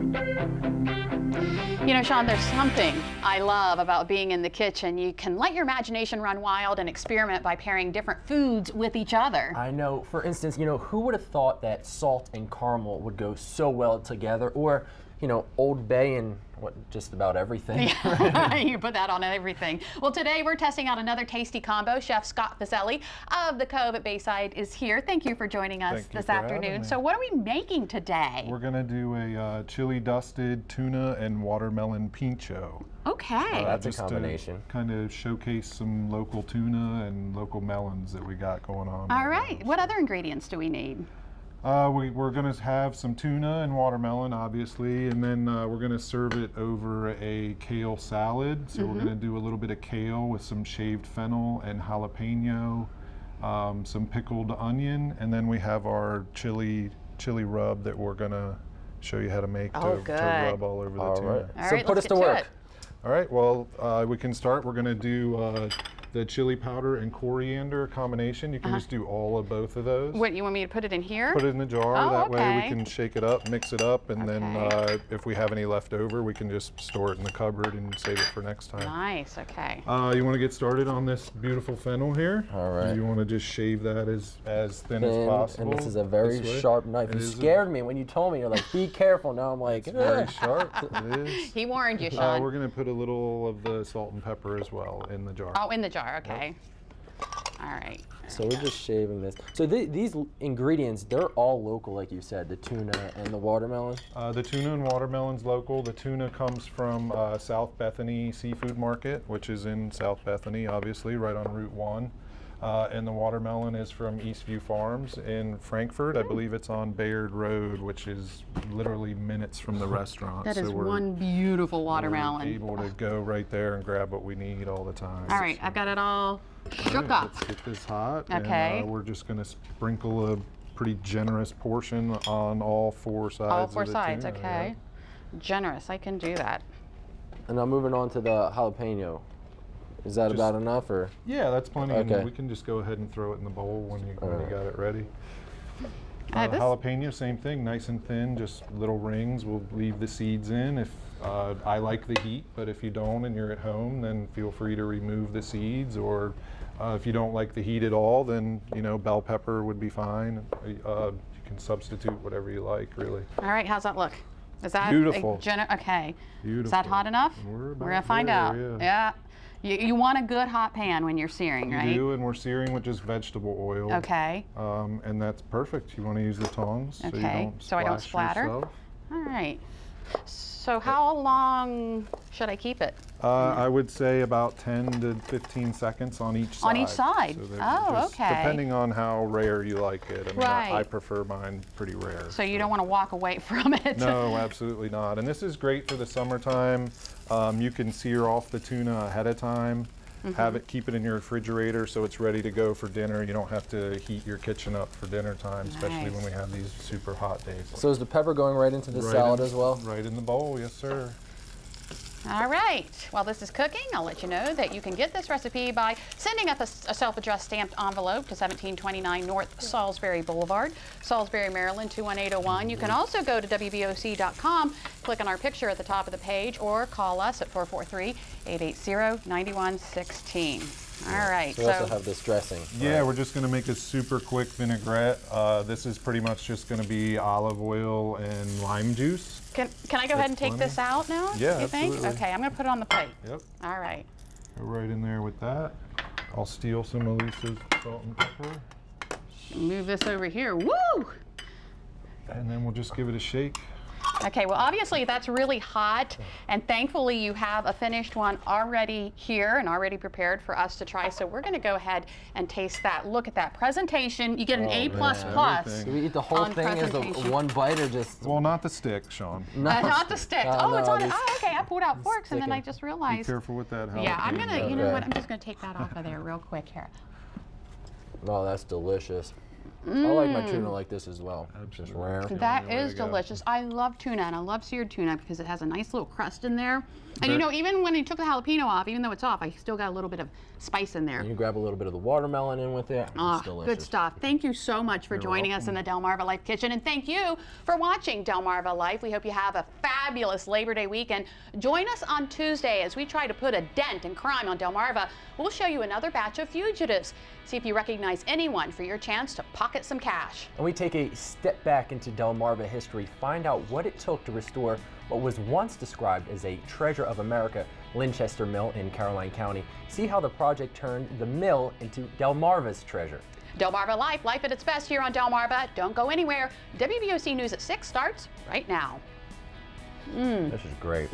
You know, Sean, there's something I love about being in the kitchen. You can let your imagination run wild and experiment by pairing different foods with each other. I know. For instance, you know, who would have thought that salt and caramel would go so well together? Or, you know, Old Bay and just about everything. Yeah, you put that on everything. Well, today we're testing out another tasty combo. Chef Scott Viselli of the Cove at Bayside is here. Thank you for joining us this afternoon. So what are we making today? We're going to do a chili dusted tuna and watermelon pincho. Okay. That's a combination. Kind of showcase some local tuna and local melons that we got going on. All right. What other ingredients do we need? We're going to have some tuna and watermelon, obviously, and then we're going to serve it over a kale salad. So we're going to do a little bit of kale with some shaved fennel and jalapeno, some pickled onion, and then we have our chili rub that we're going to show you how to make to rub all over the tuna. All right, so put us to work. All right, well, we can start. We're going to do the chili powder and coriander combination. You can just do all of both of those. What, you want me to put it in here? Put it in the jar. That way we can shake it up, mix it up, and then if we have any left over, we can just store it in the cupboard and save it for next time. Nice, okay. You want to get started on this beautiful fennel here? All right. You want to just shave that as thin as possible. And this is a very sharp knife. You scared me when you told me. You're like, be careful. Now I'm like, it's very sharp. It is. He warned you, Sean. We're going to put a little of the salt and pepper as well in the jar. Oh, in the jar, okay. All right. So we're just shaving this. So these ingredients, they're all local, like you said, the tuna and the watermelon? The tuna and watermelon's local. The tuna comes from South Bethany Seafood Market, which is in South Bethany, obviously, right on Route 1. And the watermelon is from Eastview Farms in Frankfurt. I believe it's on Bayard Road, which is literally minutes from the restaurant. That is one beautiful watermelon. We're able to go right there and grab what we need all the time. All right, I've got it all shook up. Let's get this hot. Okay. And we're just going to sprinkle a pretty generous portion on all four sides. All four sides, tuna, okay. Yeah. Generous, I can do that. And now moving on to the jalapeno. Is that about enough, or? Yeah, that's plenty. Okay. We can just go ahead and throw it in the bowl when you got it ready. Jalapeno, same thing, nice and thin, just little rings. We'll leave the seeds in. If I like the heat, but if you don't and you're at home, then feel free to remove the seeds. Or if you don't like the heat at all, then bell pepper would be fine. You can substitute whatever you like, really. All right, how's that look? Is that beautiful? Okay. Beautiful. Is that hot enough? We're gonna find out. Yeah. You want a good hot pan when you're searing, right? We do, and we're searing with just vegetable oil. Okay. And that's perfect. You want to use the tongs so I don't splatter. Yourself. All right. So how long should I keep it? I would say about 10 to 15 seconds on each side. On each side? So okay. Depending on how rare you like it. I mean, right. I prefer mine pretty rare. So you don't want to walk away from it? No, absolutely not. And this is great for the summertime. You can sear off the tuna ahead of time. Keep it in your refrigerator so it's ready to go for dinner. You don't have to heat your kitchen up for dinner time, especially when we have these super hot days. So is the pepper going right into the salad as well? Right in the bowl, yes sir. All right, while this is cooking, I'll let you know that you can get this recipe by sending us a self-addressed stamped envelope to 1729 North Salisbury Boulevard, Salisbury, Maryland, 21801. You can also go to WBOC.com, click on our picture at the top of the page, or call us at 443-880-9116. All right. So we also have this dressing. Yeah, we're just going to make a super quick vinaigrette. This is pretty much just going to be olive oil and lime juice. Can I go ahead and take this out now? Yeah, you think? absolutely. Okay, I'm going to put it on the plate. Yep. All right. Go right in there with that. I'll steal some of Lisa's salt and pepper. Move this over here. Woo! And then we'll just give it a shake. Okay, well, obviously that's really hot, and thankfully you have a finished one already here and already prepared for us to try. So we're going to go ahead and taste that. Look at that presentation. You get an A++. Do we eat the whole thing as a one bite, or just? Well, not the stick, Sean. Not the stick. It's on it. Oh, okay. I pulled out forks, and then I just realized. Be careful with that. Yeah, I'm gonna. You know what? I'm just gonna take that off of there real quick here. Oh, that's delicious. I like my tuna like this as well. Just rare. That is delicious. I love tuna, and I love seared tuna because it has a nice little crust in there. And you know, even when you took the jalapeno off, even though it's off, I still got a little bit of spice in there. And you grab a little bit of the watermelon in with it. It's delicious. Good stuff. Thank you so much for joining us in the Delmarva Life Kitchen, and thank you for watching Delmarva Life. We hope you have a fabulous Labor Day weekend. Join us on Tuesday as we try to put a dent in crime on Delmarva. We'll show you another batch of fugitives. See if you recognize anyone for your chance to pocket some cash. And we take a step back into Delmarva history, find out what it took to restore what was once described as a treasure of America, Linchester Mill in Caroline County. See how the project turned the mill into Delmarva's treasure. Delmarva Life, life at its best here on Delmarva. Don't go anywhere. WBOC News at 6 starts right now. This is great.